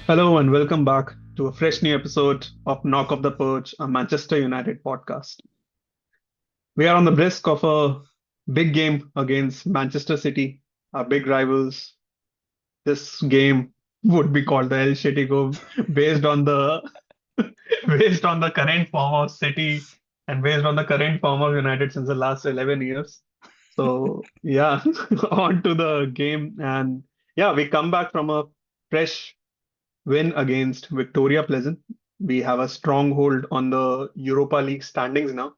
Hello and welcome back to a fresh new episode of Knock Off the Perch, a Manchester United podcast. We are on the brisk of a big game against Manchester City, our big rivals. This game would be called the El Shetigo based on the based on the current form of City and based on the current form of United since the last 11 years. So yeah, on to the game and yeah, we come back from a fresh win against Viktoria Plzen. We have a stronghold on the Europa League standings now.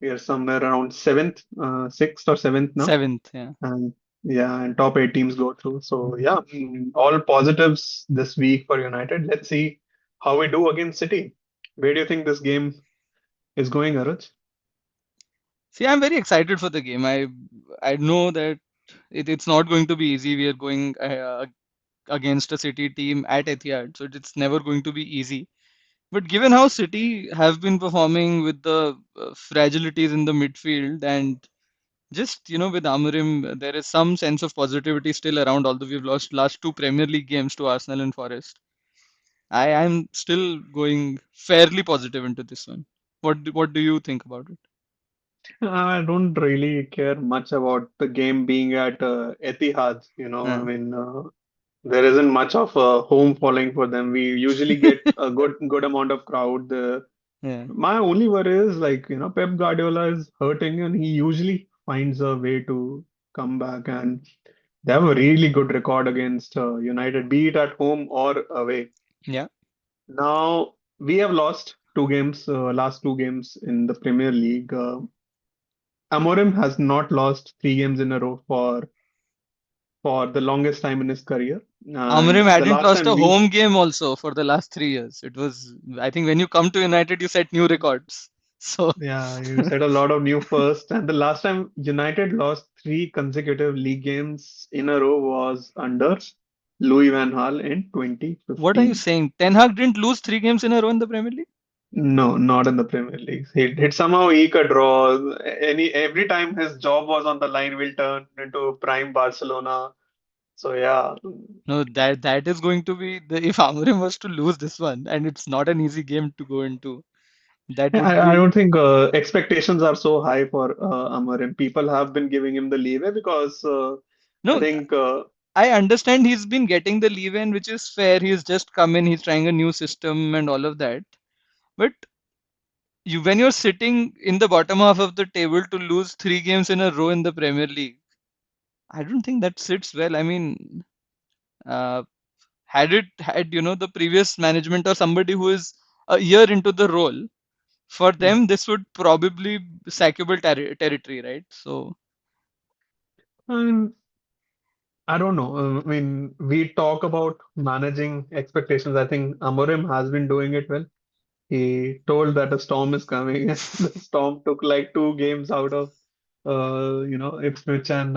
We are somewhere around seventh, sixth or seventh now, Seventh, yeah. and yeah, and top eight teams go through. So yeah, all positives this week for United. Let's see how we do against City. Where do you think this game is going, Aruj? See, I'm very excited for the game. I know that it's not going to be easy. We are going against a City team at Etihad, so it's never going to be easy. But given how City have been performing with the fragilities in the midfield and just with Amorim, there is some sense of positivity still around. Although we've lost last two Premier League games to Arsenal and Forest, I am still going fairly positive into this one. What do you think about it? I don't really care much about the game being at Etihad. I Uh, mean, there isn't much of a home following for them. We usually get a good amount of crowd. yeah. My only worry is like, Pep Guardiola is hurting and he usually finds a way to come back and they have a really good record against United, be it at home or away. Yeah. Now, we have lost last two games in the Premier League. Amorim has not lost three games in a row for the longest time in his career. And Amorim the hadn't last lost time a we home game also for the last 3 years. It was, I think, when you come to United, you set new records. So, Yeah, you said a lot of new first. And the last time United lost three consecutive league games in a row was under Louis Van Gaal in what are you 2015. saying? Ten Hag didn't lose 3 games in a row in the Premier League? No, not in the Premier League. He'd somehow eke a draw. Every time his job was on the line, will turn into prime Barcelona. So yeah, No, that is going to be the if Amorim was to lose this one, and it's not an easy game to go into. That would I be don't think expectations are so high for Amorim. People have been giving him the leeway because I no. think I understand he's been getting the leave-in, which is fair. He's just come in, he's trying a new system and all of that. But when you're sitting in the bottom half of the table to lose 3 games in a row in the Premier League, I don't think that sits well. I mean, uh, had the previous management or somebody who is a year into the role, for them this would probably be sackable territory, right? So and I don't know. I mean, we talk about managing expectations. I think Amorim has been doing it well. He told that a storm is coming, and the storm took like two games out of, Ipswich and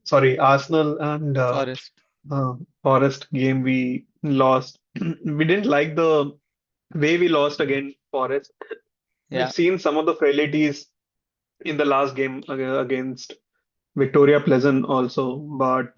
sorry, Arsenal and Forest, uh, Forest game we lost. We didn't like the way we lost against Forest. We've yeah. seen some of the frailties in the last game against Victoria Pleasant also. But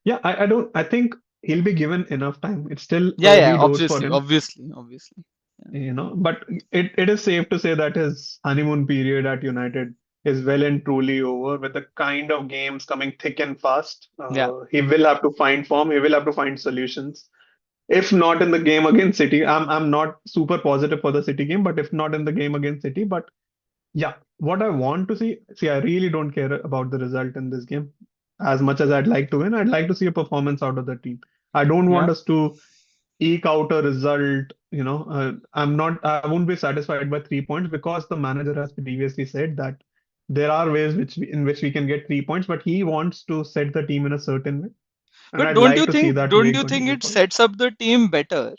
yeah, I don't. I think he'll be given enough time. It's still Yeah, yeah, early doors for him, obviously. Yeah. But it is safe to say that his honeymoon period at United is well and truly over. With the kind of games coming thick and fast, Yeah. he will have to find form. He will have to find solutions. If not in the game against City, I'm not super positive for the City game, but if not in the game against City, but yeah, what I want to see, I really don't care about the result in this game as much as I'd like to win. I'd like to see a performance out of the team. I don't want Yeah. us to eke out a result. I won't be satisfied by 3 points because the manager has previously said that there are ways in which we can get 3 points, but he wants to set the team in a certain way, and But I'd like to see that don't way you think continue it forward. sets up the team better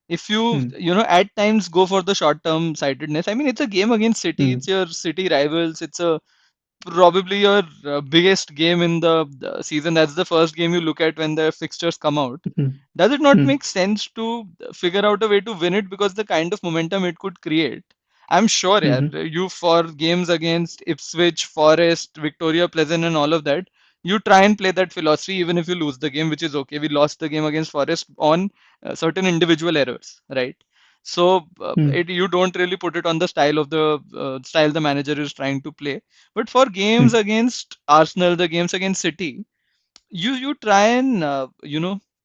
if Hmm. at times go for the short-term sightedness? I mean, it's a game against City. Hmm. It's your City rivals. It's a probably your biggest game in the season. That's the first game you look at when the fixtures come out. Hmm. Does it not Hmm. make sense to figure out a way to win it because the kind of momentum it could create? I'm sure, yeah, Hmm. you for games against Ipswich, Forest, Victoria Pleasant, and all of that. you try and play that philosophy even if you lose the game, which is okay. We lost the game against Forest on certain individual errors, right? So Hmm. you don't really put it on the style of the style the manager is trying to play. But for games Hmm. against Arsenal, the games against City, you try and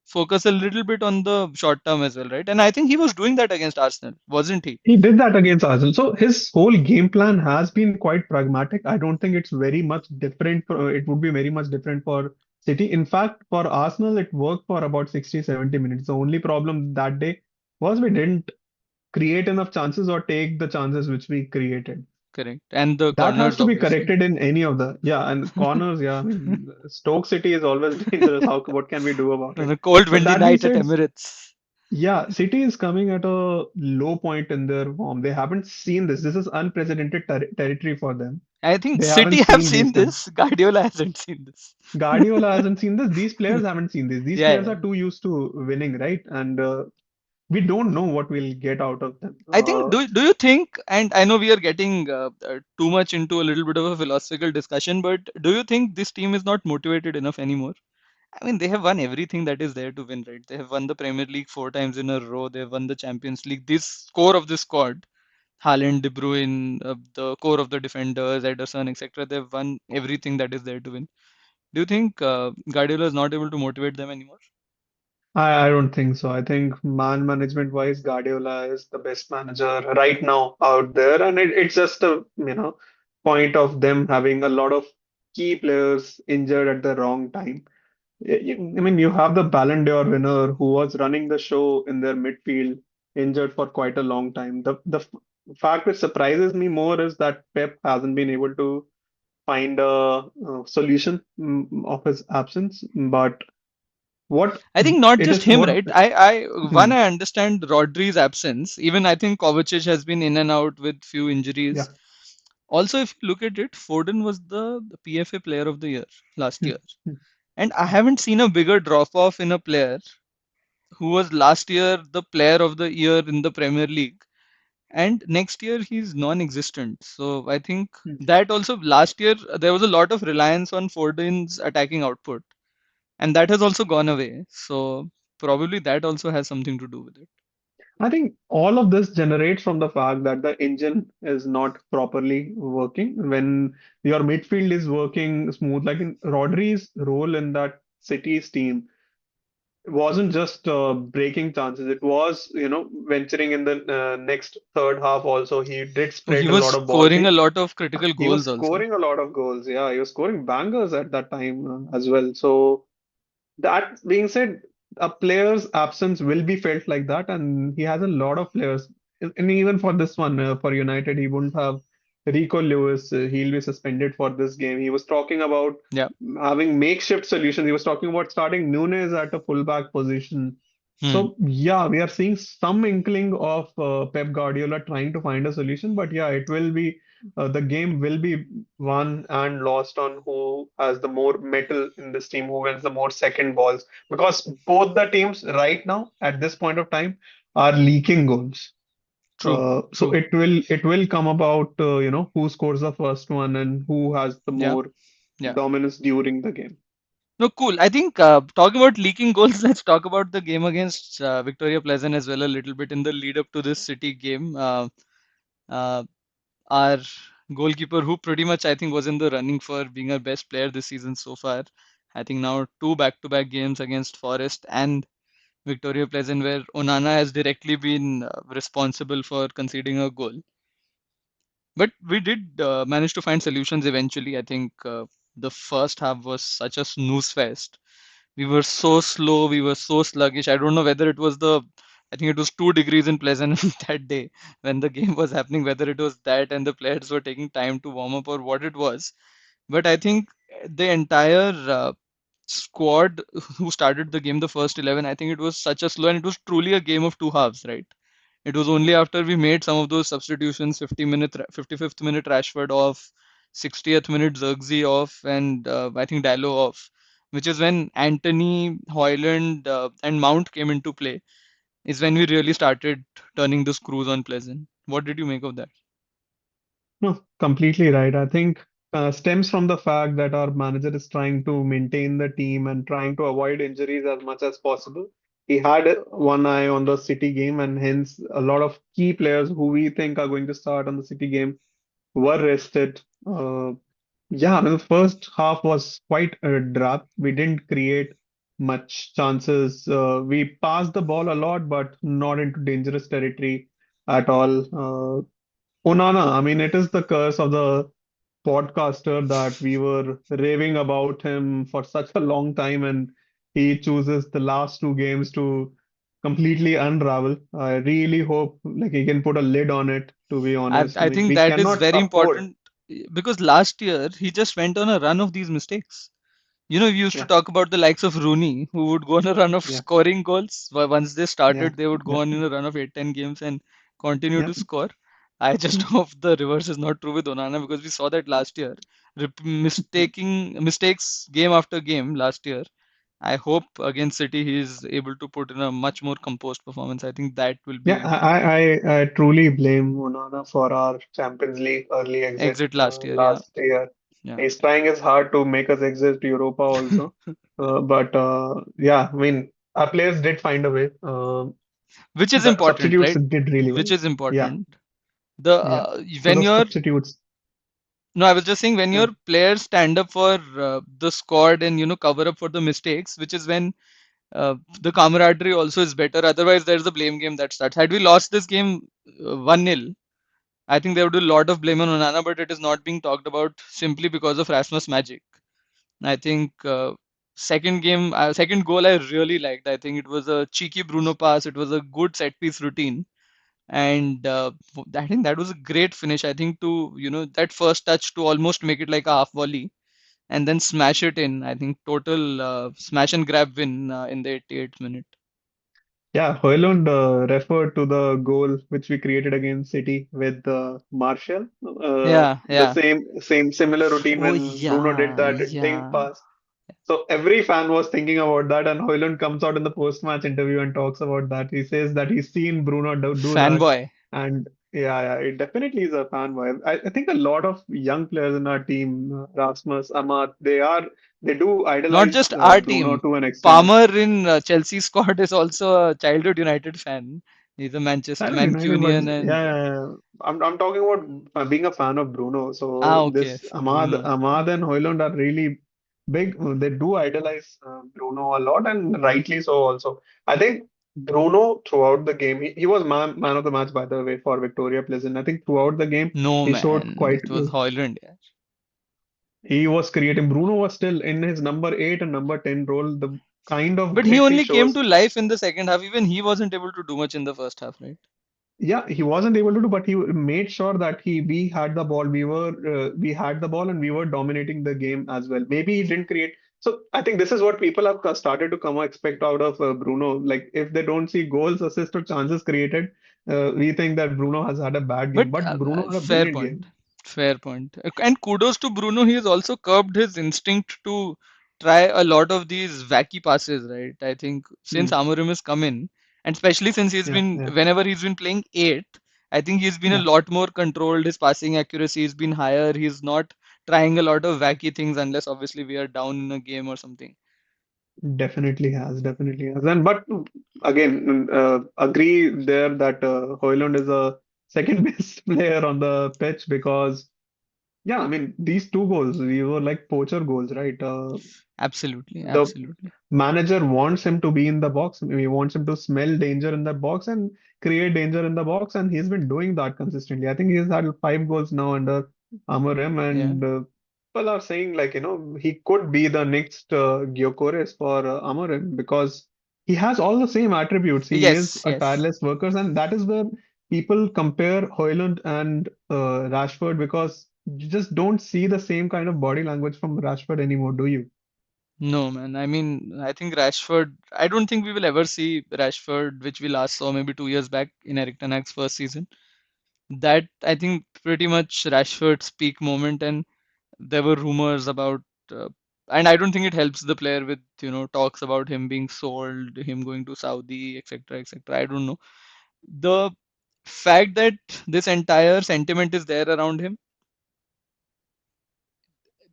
focus a little bit on the short term as well, right? And I think he was doing that against Arsenal, wasn't he? He did that against Arsenal. So his whole game plan has been quite pragmatic. I don't think it's very much different. It would be very much different for City. In fact, for Arsenal, it worked for about 60, 70 minutes. The only problem that day was we didn't create enough chances or take the chances which we created. Correct. And the That has corners, to be obviously. corrected in any of the, yeah, and corners, yeah. I mean, Stoke City is always dangerous. What can we do about On it? a cold, But windy that being night at said, Emirates. yeah, City is coming at a low point in their form. They haven't seen this. This is unprecedented territory for them. I think They City haven't have seen these seen things. this. Guardiola hasn't seen this. Guardiola hasn't seen this. These players haven't seen this. These Yeah, players yeah. are too used to winning, right? And we don't know what we'll get out of them. I think do you think, and I know we are getting too much into a little bit of a philosophical discussion, but do you think this team is not motivated enough anymore? I mean, they have won everything that is there to win, right? They have won the Premier League 4 times in a row. They have won the Champions League. This core of this squad, Haaland, De Bruyne, the core of the defenders, Ederson, etc. They've won everything that is there to win. Do you think Guardiola is not able to motivate them anymore? I don't think so. I think man management wise, Guardiola is the best manager right now out there, and it's just a point of them having a lot of key players injured at the wrong time. I mean, you have the Ballon d'Or winner who was running the show in their midfield, injured for quite a long time. The fact which surprises me more is that Pep hasn't been able to find a solution of his absence. But what I think not it just is, him, what right? I one hmm, I understand Rodri's absence. Even I think Kovacic has been in and out with few yeah. injuries. Also, if you look at it, Foden was the PFA Player of the Year last Hmm, year, hmm, and I haven't seen a bigger drop off in a player who was last year the Player of the Year in the Premier League, and next year he's non-existent. So I think hmm. that also last year there was a lot of reliance on Foden's attacking output, and that has also gone away. So probably that also has something to do with it. I think all of this generates from the fact that the engine is not properly working. When your midfield is working smooth, like in Rodri's role in that City's team wasn't just breaking chances. It was, venturing in the next third half also. He did Oh, he spread a was lot of balls. scoring a lot of critical He was goals also. scoring a lot of goals. Yeah, he was scoring bangers at that time as well. So that being said, a player's absence will be felt like that, and he has a lot of players. And even for this one, for United, he wouldn't have Rico Lewis. He'll be suspended for this game. He was talking about Yeah. having makeshift solutions. He was talking about starting Nunes at a fullback position. Hmm. So yeah, we are seeing some inkling of Pep Guardiola trying to find a solution, but yeah, it will be the game will be won and lost on who has the more metal in this team, who wins the more second balls. Because both the teams right now, at this point of time, are leaking goals. True. So True. it will come about who scores the first one and who has the Yeah. more Yeah. dominance during the game. No, cool. I think talking about leaking goals, let's talk about the game against Victoria Pleasant as well a little bit in the lead up to this City game. Uh, our goalkeeper, who pretty much I think was in the running for being our best player this season so far. I think now two back-to-back games against Forest and Victoria Pleasant, where Onana has directly been responsible for conceding a goal. But we did manage to find solutions eventually. I think the first half was such a snooze fest. We were so slow, we were so sluggish. I don't know whether it was I think it was 2 degrees in Pleasant that day when the game was happening, whether it was that and the players were taking time to warm up or what it was. But I think the entire squad who started the game, the first 11, I think it was such a slow, and it was truly a game of two halves, right? It was only after we made some of those substitutions, 55th minute Rashford off, 60th minute Zirkzee off, and I think Dallo off, which is when Anthony, Hoyland, and Mount came into play, is when we really started turning the screws on Pleasant. What did you make of that? No, completely right. I think. stems from the fact that our manager is trying to maintain the team and trying to avoid injuries as much as possible. He had one eye on the City game, and hence a lot of key players who we think are going to start on the City game were rested. Yeah, I mean, the first half was quite a drab. We didn't create much chances. We passed the ball a lot, but not into dangerous territory at all. Onana, I mean, it is the curse of the podcaster that we were raving about him for such a long time, and he chooses the last two games to completely unravel. I really hope like he can put a lid on it, to be honest. I I mean, think we that is cannot very afford. important because last year he just went on a run of these mistakes. We used to Yeah, talk about the likes of Rooney, who would go on a run of yeah, scoring goals. Once they yeah, started, they would go yeah, on in a run of 8, 10 games and continue yeah, to score. I just yeah. hope the reverse is not true with Onana because we saw that last year. Mistaking mistakes game after game last year. I hope against City he is able to put in a much more composed performance. I think that will Yeah, be I truly blame Onana for our Champions League early exit exit last year. Yeah, last year. yeah, He's trying his hard to make us exit Europa also. But yeah, I mean, our players did find a way. which is The important, substitutes right? did really Which well. is Yeah, important. The yeah. So when the you're substitutes, No, I was just saying when yeah, your players stand up for the squad and cover up for the mistakes, which is when the camaraderie also is better. Otherwise, there's a blame game that starts. Had we lost this game 1-0, I think there would be a lot of blame on Onana, but it is not being talked about simply because of Rasmus Magic. I think second goal I really liked. I think it was a cheeky Bruno pass. It was a good set piece routine, and I think that was a great finish. I think to that first touch to almost make it like a half volley and then smash it in. I think total smash and grab win in the 88th minute. yeah. Højlund referred to the goal which we created against City with Martial. Yeah, The yeah. same similar routine Oh when Bruno did yeah, that dink yeah. pass. So every fan was thinking about that, and Højlund comes out in the post-match interview and talks about that. He says that he's seen Bruno do that, Fanboy. and yeah, it definitely is a fanboy. I think a lot of young players in our team, Rasmus, Amat, they do Not idolize just our Bruno team. to an extent. Palmer in Chelsea squad is also a childhood United fan. He's a Manchester Childhood United, but Mancunian and I'm talking about uh, being a fan of Bruno. So okay, this Bruno. Ahmad and Højlund are really big. They do idolize Bruno a lot, and rightly so also. I think Bruno throughout the game, he was man of the match by the way for Viktoria Plzen. I think throughout the game No he showed man, quite. it was Hoyland. Yeah. He was creating. Bruno was still in his number 8 and number 10 role. The kind of But he grit he only came shows. to life in the second half. Even he wasn't able to do much in the first half, right? Yeah, he wasn't able to do, but he made sure that we had the ball. We had the ball and we were dominating the game as well. Maybe he didn't create. So I think this is what people have started to come expect out of Bruno. Like if they don't see goals, assists, or chances created, we think that Bruno has had a bad But game. But Bruno had a fair brilliant point. game. Fair point. And kudos to Bruno. He has also curbed his instinct to try a lot of these wacky passes, right? I think since Hmm. Amorim has come in, and especially since Yeah, yeah, whenever he's been playing eight, I think he's been a yeah. lot more controlled. His passing accuracy has been higher. He's not trying a lot of wacky things unless obviously we are down in a game or something. Definitely has. And but again, agree there that Højlund is a second best player on the pitch because. Yeah, I mean, these two goals, we were like poacher goals, right? Absolutely, The absolutely. manager wants him to be in the box. He wants him to smell danger in the box and create danger in the box, and he's been doing that consistently. I think he's had 5 goals now under Amorim, Yeah. and people are saying like, he could be the next Gyökeres for Amorim because he has all the same attributes. He is Yes, a yes. tireless worker, and that is where people compare Højlund and Rashford because you just don't see the same kind of body language from Rashford anymore, do you? No, man. I mean, I think Rashford, I don't think we will ever see Rashford, which we last saw maybe 2 years back in Eric Ten Hag's first season. That, I think, pretty much Rashford's peak moment, and there were rumors about, uh, and I don't think it helps the player with, talks about him being sold, him going to Saudi, etc., etc. I don't know. The fact that this entire sentiment is there around him,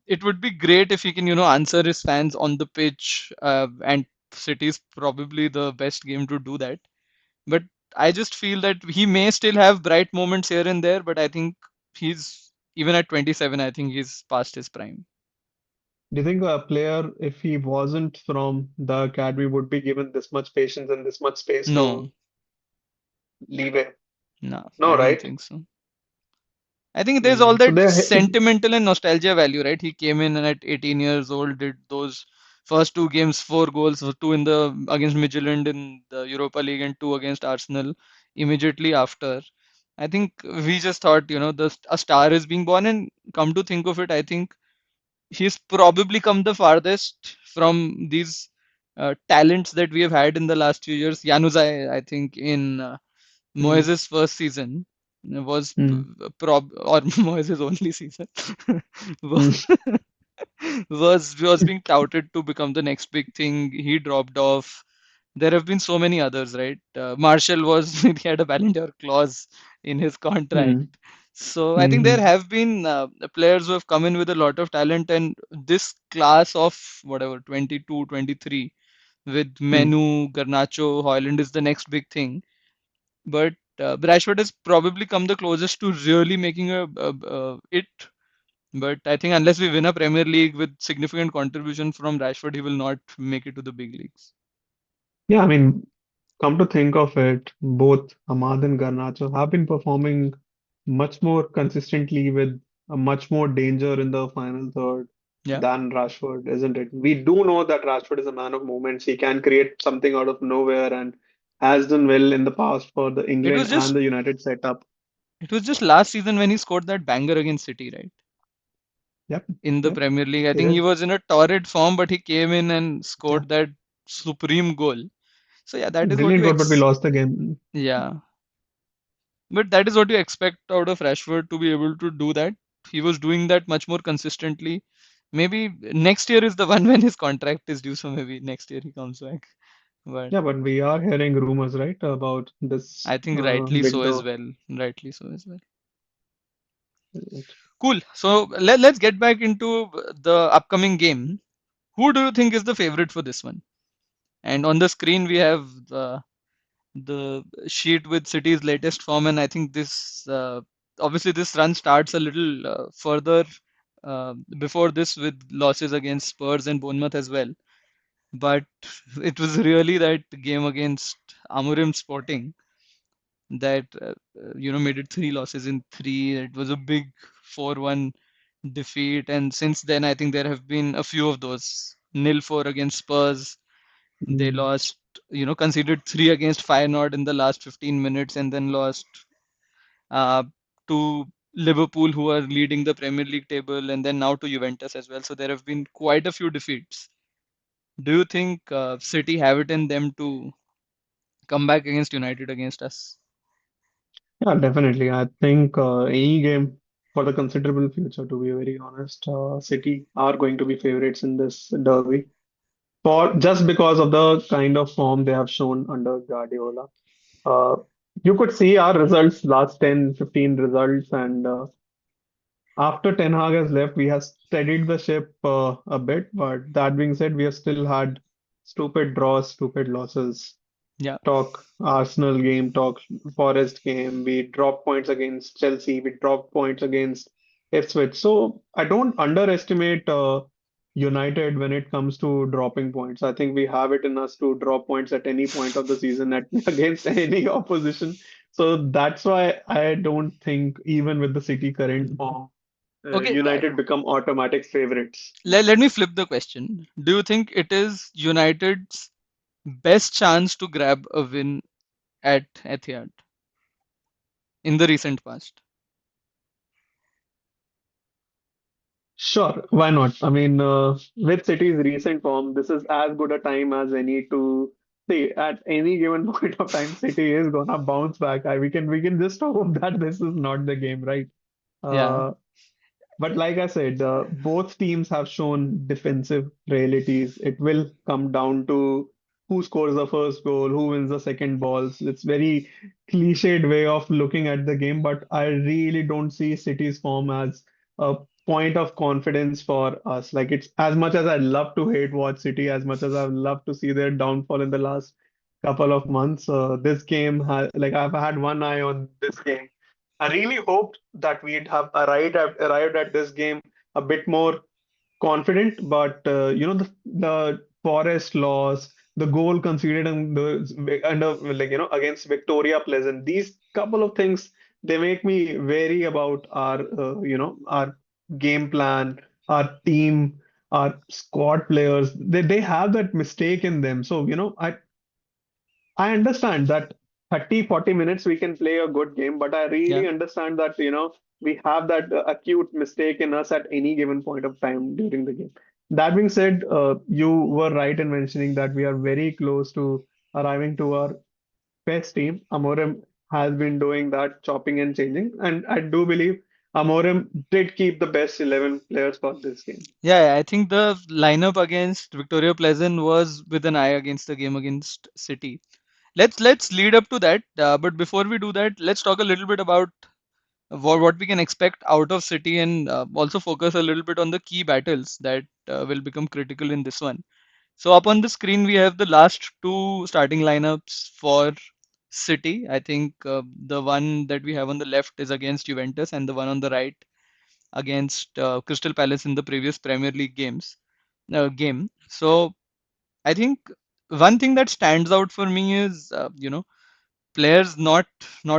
it would be great if he can, answer his fans on the pitch. And City is probably the best game to do that. But I just feel that he may still have bright moments here and there, but I think he's even at 27, I think he's past his prime. Do you think a player, if he wasn't from the academy, would be given this much patience and this much space to No, leave it? no, No, I don't right? think so. I think there's all So that they're sentimental and nostalgia value, right? He came in and at 18 years old, did those first two games, four goals, two in the against Midtjylland in the Europa League and two against Arsenal immediately after. I think we just thought, a star is being born, and come to think of it, I think he's probably come the farthest from these talents that we have had in the last few years. Januzaj, I think, in mm, Moyes' first season was mm, or Moyes' only season mm, was was being touted to become the next big thing. He dropped off. There have been so many others, right? Marshall was he had a Ballon d'Or clause in his contract. mm, So I think there mm, have been players who have come in with a lot of talent, and this class of whatever 22, 23 with mm. Menu, Garnacho, Hoyland is the next big thing. But Rashford has probably come the closest to really making a it. But I think unless we win a Premier League with significant contribution from Rashford, he will not make it to the big leagues. Yeah, I mean, come to think of it, both Ahmad and Garnacho have been performing much more consistently with a much more danger in the final third Yeah, than Rashford, isn't it? We do know that Rashford is a man of moments. He can create something out of nowhere and has done well in the past for the it England was and just the United setup. it was just last season when he scored that banger against City, right? Yep, In the yep, Premier League, I it think he is. was in a torrid form, but he came in and Yeah, scored that supreme goal. So yeah, that is what brilliant you goal, but we lost the game. yeah. But that is what you expect out of Rashford to be able to do that. He was doing that much more consistently. Maybe next year is the one when his contract is due, so maybe next year he comes back. But Yeah, but we are hearing rumors, right, about this I think rightly so as window. well. Rightly so as well. Right. Cool. So let's get back into the upcoming game. Who do you think is the favorite for this one? And on the screen we have the sheet with City's latest form, and I think this obviously this run starts a little further before this with losses against Spurs and Bournemouth as well. But it was really that game against Amorim Sporting that made it three losses in three. It was a big 4-1 defeat, and since then I think there have been a few of those. 0-4 against Spurs, they Mm. lost, conceded three against Feyenoord in the last 15 minutes, and then lost uh, to Liverpool, who are leading the Premier League table, and then now to Juventus as well. So there have been quite a few defeats. Do you think City have it in them to come back against United against us? Yeah, definitely. I think any game for the considerable future, to be very honest, City are going to be favorites in this derby for just because of the kind of form they have shown under Guardiola. Uh, you could see our results, last 10, 15 results, and after Ten Hag has left, we have steadied the ship a bit. But that being said, we have still had stupid draws, stupid losses. Yeah. Talk Arsenal game, talk Forest game. We dropped points against Chelsea. We dropped points against Ipswich. So I don't underestimate United when it comes to dropping points. I think we have it in us to drop points at any point of the season against any opposition. So that's why I don't think even with the City current form, Okay. United become automatic favorites. Let me flip the question. Do you think it is United's best chance to grab a win at Etihad in the recent past? Sure, why not? I mean, with City's recent form, this is as good a time as any to see at any given point of time, City is gonna bounce back. We can just hope that this is not the game, right? Yeah. Uh, but like I said, both teams have shown defensive realities. It will come down to who scores the first goal, who wins the second balls. It's very cliched way of looking at the game, but I really don't see City's form as a point of confidence for us. Like it's as much as I love to hate watch City, as much as I love to see their downfall in the last couple of months. This game, like I've had one eye on this game. I really hoped that we'd have arrived at this game a bit more confident, but the Forest loss, the goal conceded and the under like against Victoria Pleasant, these couple of things they make me wary about our our game plan, our team, our squad players. They have that mistake in them. So I understand that 30, 40 minutes we can play a good game, but I Yeah. really understand that, we have that acute mistake in us at any given point of time during the game. That being said, you were right in mentioning that we are very close to arriving to our best team. Amorim has been doing that chopping and changing, and I do believe Amorim did keep the best 11 players for this game. Yeah, I think the lineup against Victoria Pleasant was with an eye against the game against City. Let's lead up to that. But before we do that, let's talk a little bit about what we can expect out of City and also focus a little bit on the key battles that will become critical in this one. So up on the screen we have the last two starting lineups for City. I think the one that we have on the left is against Juventus, and the one on the right against Crystal Palace in the previous Premier League game. So I think one thing that stands out for me is players not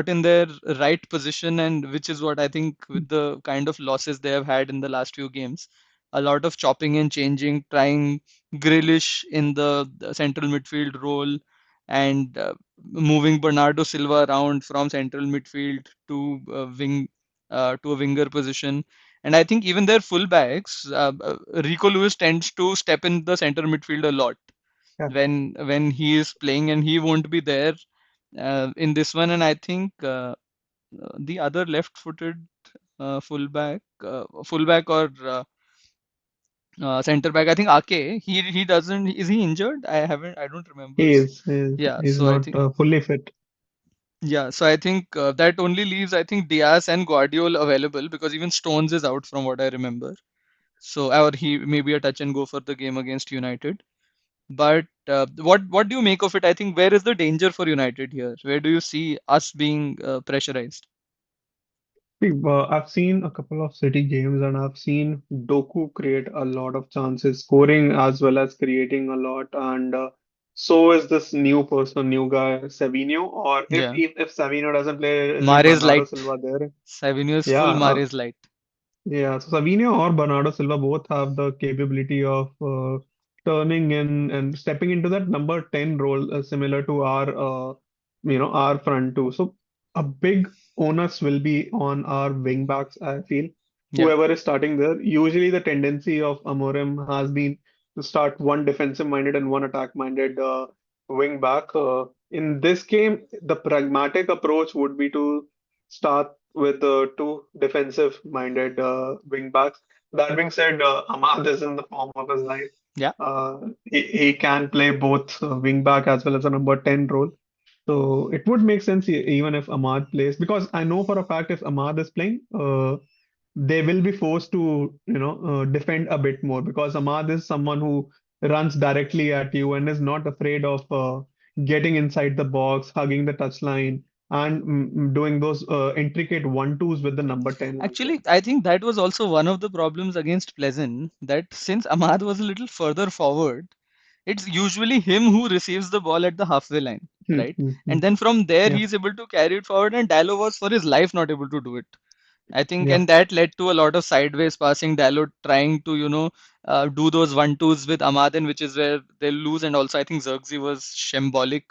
in their right position, and which is what I think with the kind of losses they have had in the last few games, a lot of chopping and changing, trying Grealish in the central midfield role, and moving Bernardo Silva around from central midfield to to a winger position. And I think even their fullbacks, Rico Lewis tends to step in the center midfield a lot Yeah, when he is playing, and he won't be there in this one. And I think the other left-footed fullback or center back, I think Ake, he doesn't. Is he injured? I don't remember. Yeah, he's so I not think fully fit. I think that only leaves I think Diaz and Guardiola available because even Stones is out from what I remember. So or he may be a touch and go for the game against United. But what do you make of it? I think where is the danger for United here? Where do you see us being pressurized? See, I've seen a couple of City games and I've seen Doku create a lot of chances, scoring as well as creating a lot. And so is this new person, new guy, Savinho. Or Yeah. if Savinho doesn't play, is it Mahrez Bernardo light. Silva there? Savinho is Yeah, full Mahrez light. yeah, so Savinho or Bernardo Silva both have the capability of turning in and stepping into that number 10 role, similar to our front two. So a big onus will be on our wing backs, I feel. Yeah. Whoever is starting there. Usually the tendency of Amorim has been to start one defensive-minded and one attack-minded wing back. In this game, the pragmatic approach would be to start with the two defensive-minded wing backs. That being said, Ahmad is in the form of his life. Yeah. He can play both wing back as well as a number 10 role. So it would make sense even if Ahmad plays, because I know for a fact if Ahmad is playing, they will be forced to, defend a bit more because Ahmad is someone who runs directly at you and is not afraid of getting inside the box, hugging the touchline, and doing those intricate one-twos with the number 10 as well. Actually, I think that was also one of the problems against Pleasant, that since Ahmad was a little further forward, it's usually him who receives the ball at the halfway line, Hmm, right? hmm, hmm. And then from there, Yeah, he's able to carry it forward, and Dallo was for his life not able to do it. I think, yeah, and that led to a lot of sideways passing, Dalot trying to, do those one-twos with Ahmad, and which is where they'll lose. And also, I think Zirkzee was shambolic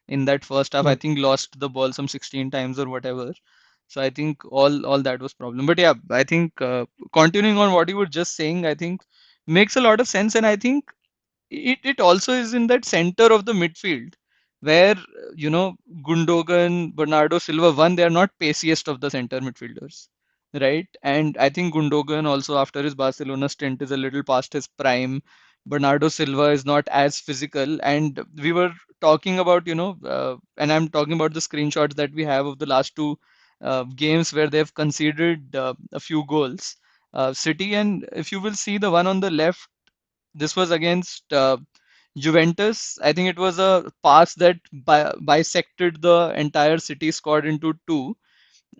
in that first half. I yeah. think lost the ball some 16 times or whatever. So I think all that was problem. But yeah, I think continuing on what you were just saying, I think makes a lot of sense. And I think it also is in that center of the midfield where Gundogan, Bernardo Silva, one, they are not paciest of the center midfielders, right? And I think Gundogan also after his Barcelona stint is a little past his prime. Bernardo Silva is not as physical, and we were talking about and I'm talking about the screenshots that we have of the last two games where they've conceded a few goals. City. And if you will see the one on the left, this was against Juventus. I think it was a pass that bisected the entire City squad into two,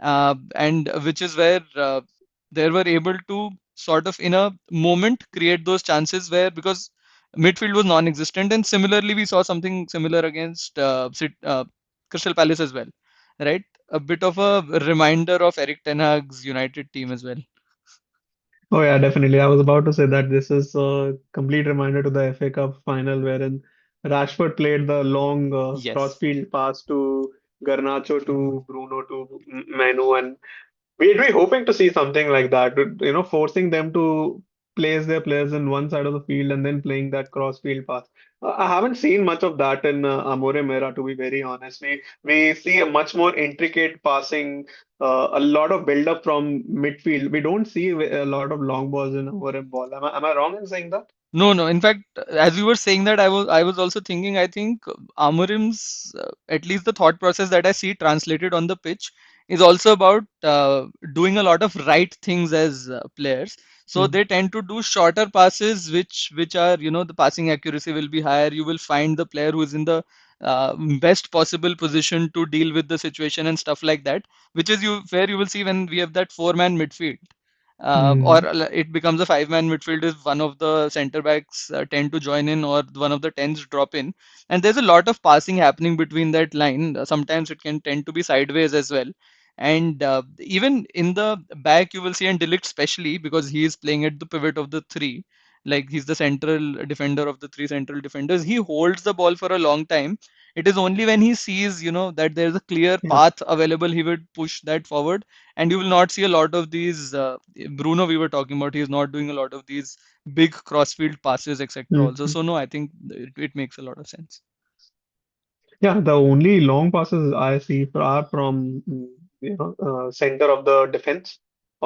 and which is where they were able to sort of in a moment create those chances where, because midfield was non-existent. And similarly we saw something similar against Crystal Palace as well, right? A bit of a reminder of Eric Ten Hag's United team as well. Oh yeah, definitely. I was about to say that this is a complete reminder to the FA Cup final wherein Rashford played the long Yes. crossfield pass to Garnacho to Bruno to Manu, and we'd be hoping to see something like that, forcing them to place their players in one side of the field and then playing that cross-field pass. I haven't seen much of that in Amorim era, to be very honest. We see a much more intricate passing, a lot of build-up from midfield. We don't see a lot of long balls in Amorim ball. Am I wrong in saying that? No, no. In fact, as you were saying that, I was also thinking. I think Amorim's at least the thought process that I see translated on the pitch is also about doing a lot of right things as players. So Mm. they tend to do shorter passes, which are, the passing accuracy will be higher. You will find the player who is in the best possible position to deal with the situation and stuff like that. Which is you where you will see when we have that four-man midfield, or Mm. it becomes a five-man midfield if one of the center backs tend to join in or one of the tens drop in. And there's a lot of passing happening between that line. Sometimes it can tend to be sideways as well. And even in the back, you will see, and Delict especially because he is playing at the pivot of the three, like he's the central defender of the three central defenders. He holds the ball for a long time. It is only when he sees, that there's a clear Yeah. path available, he would push that forward. And you will not see a lot of these Bruno we were talking about. He's not doing a lot of these big crossfield passes, etc. Also, Mm. so no, I think it makes a lot of sense. Yeah, the only long passes I see are from center of the defense,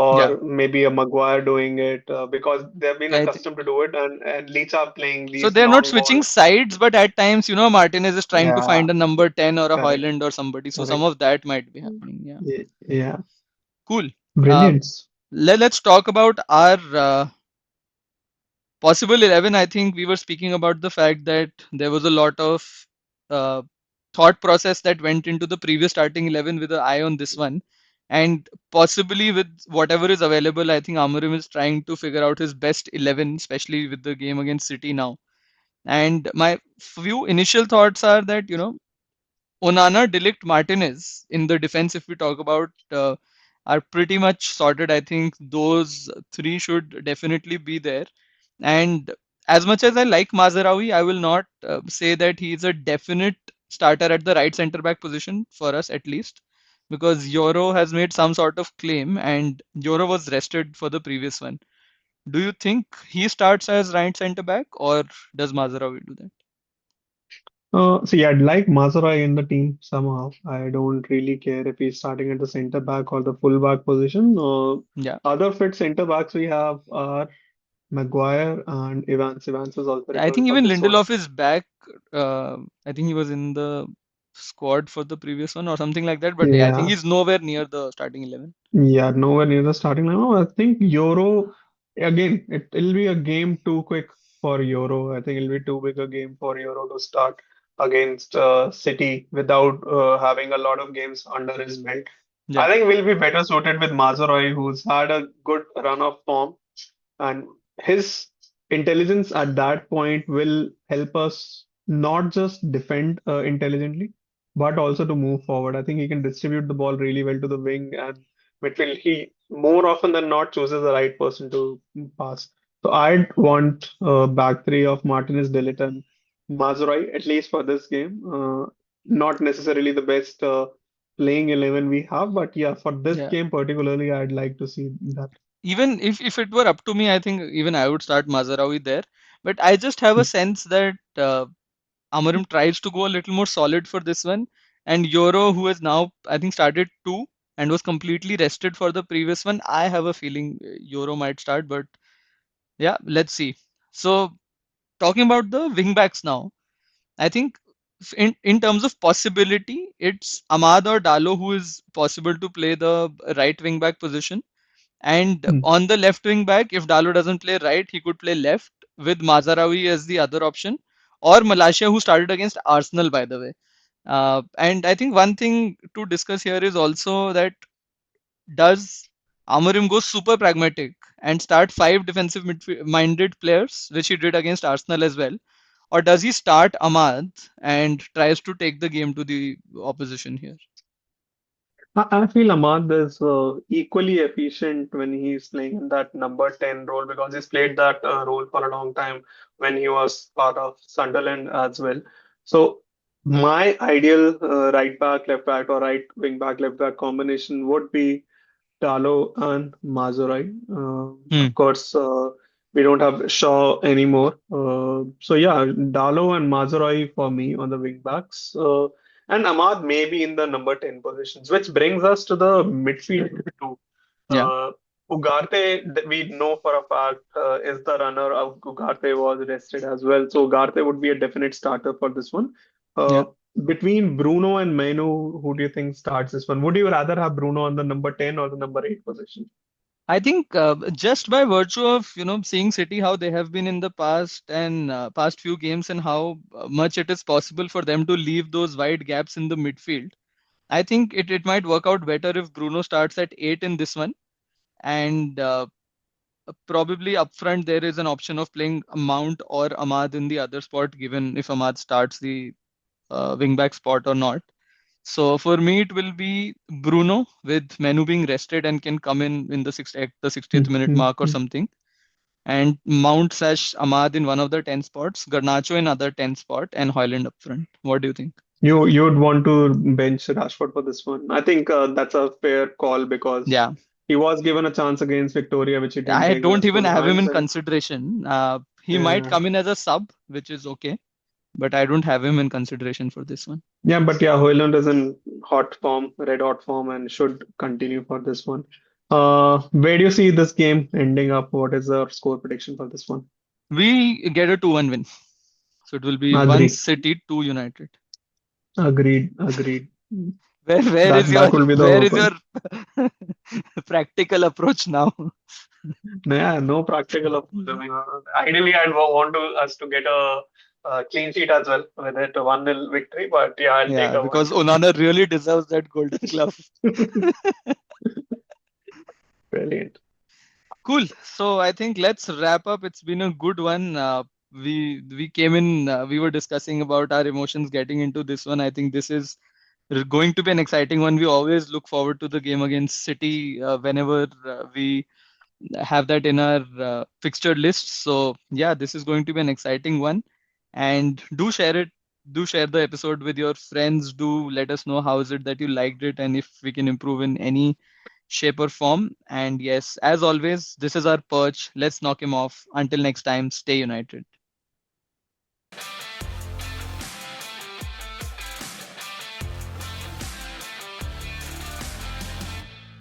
Yeah, or maybe a Maguire doing it because they've been I think accustomed to do it, and Leeds are playing so. these They're not long switching balls. sides, but at times, Martinez is trying to Yeah, find a number 10 or a correct, Hoyland or somebody. So some correct. of that might be happening. Yeah, Yeah, cool. Uh, brilliant. let's talk about our possible 11. I think we were speaking about the fact that there was a lot of uh, thought process that went into the previous starting 11 with an eye on this one. And possibly with whatever is available, I think Amorim is trying to figure out his best 11, especially with the game against City now. And my few initial thoughts are that, Onana, Delict, Martinez in the defense, if we talk about, are pretty much sorted. I think those three should definitely be there. And as much as I like Mazarawi, I will not say that he is a definite starter at the right centre back position for us at least, because Euro has made some sort of claim and Euro was rested for the previous one. Do you think he starts as right centre back or does Mazarawi do that? See, I'd like Mazurai in the team somehow. I don't really care if he's starting at the center back or the full back position. Yeah. Other fit center backs we have are Maguire and Evans. Evans has also I returned think for even this one. Lindelof is back. I think he was in the squad for the previous one or something like that. But yeah, I think Yeah, he's nowhere near the starting 11. yeah, nowhere near the starting line. Oh, I think Euro, again, it'll be a game too quick for Euro. I think it'll be too big a game for Euro to start against City without having a lot of games under his belt. Yeah, I think we'll be better suited with Mazraoui, who's had a good run of form, and his intelligence at that point will help us not just defend intelligently, but also to move forward. I think he can distribute the ball really well to the wing and midfield. He more often than not chooses the right person to pass. So I'd want back three of Martinez, Delit, and Mazraoui, at least for this game. Not necessarily the best playing 11 we have, but yeah, for this yeah. game particularly, I'd like to see that. Even if it were up to me, I think even I would start Mazarawi there. But I just have a sense that Amarim tries to go a little more solid for this one. And Euro, who has now, I think, started two and was completely rested for the previous one, I have a feeling Euro might start. But yeah, let's see. So, talking about the wing backs now, I think in terms of possibility, it's Ahmad or Dalo who is possible to play the right wing back position. And Mm. on the left wing back, if Dalo doesn't play right, he could play left with Mazarawi as the other option, or Malaysia, who started against Arsenal, by the way. And I think one thing to discuss here is also that does Amorim go super pragmatic and start five defensive minded players, which he did against Arsenal as well, or does he start Ahmad and tries to take the game to the opposition here? I feel Ahmad is equally efficient when he's playing in that number 10 role because he's played that role for a long time when he was part of Sunderland as well. So, my ideal right back, left back, or right wing back, left back combination would be Talo and Mazurai. Hmm. Of course, we don't have Shaw anymore. So yeah, Dalo and Mazurai for me on the wing backs. And Ahmad maybe in the number 10 positions, which brings us to the midfield too. Yeah. Uh, Ugarte, we know for a fact, is the runner. Ugarte was rested as well. So Ugarte would be a definite starter for this one. Yeah. Uh, Between Bruno and Menu, who do you think starts this one? Would you rather have Bruno on the number 10 or the number 8 position? I think just by virtue of seeing City how they have been in the past and past few games and how much it is possible for them to leave those wide gaps in the midfield, I think it might work out better if Bruno starts at 8 in this one, and probably up front there is an option of playing Mount or Ahmad in the other spot, given if Ahmad starts the wing back spot or not. So for me, it will be Bruno with Menu being rested and can come in the at the 60th minute mark or Mhm. something, and Mount slash Ahmad in one of the 10 spots, Garnacho in other 10 spot, and Hoyland up front. What do you think? You'd want to bench Rashford for this one. I think that's a fair call because Yeah, he was given a chance against Victoria, which he didn't I take don't this even have him in tournament. consideration. He might And come in as a sub, which is okay, but I don't have him in consideration for this one. but yeah, Hoyland is in hot form, red hot form, and should continue for this one. Where do you see this game ending up? What is the score prediction for this one? We get a 2-1 win. So it will be one Agreed, City, two United. agreed. Where is That will be the where is your open. practical approach now? Yeah, no practical approach. I mean, ideally, I'd want us to get a clean sheet as well with it a 1-0 victory. But yeah, I'll take Yeah, a because 1-2. Onana really deserves that golden glove. Brilliant. Cool. So I think let's wrap up. It's been a good one. We came in. We were discussing about our emotions getting into this one. I think this is going to be an exciting one. We always look forward to the game against City whenever we have that in our fixture list. So yeah, this is going to be an exciting one. And do share it. Do share the episode with your friends. Do let us know how is it that you liked it and if we can improve in any shape or form. And yes, as always, this is our perch. Let's knock him off. Until next time, stay united.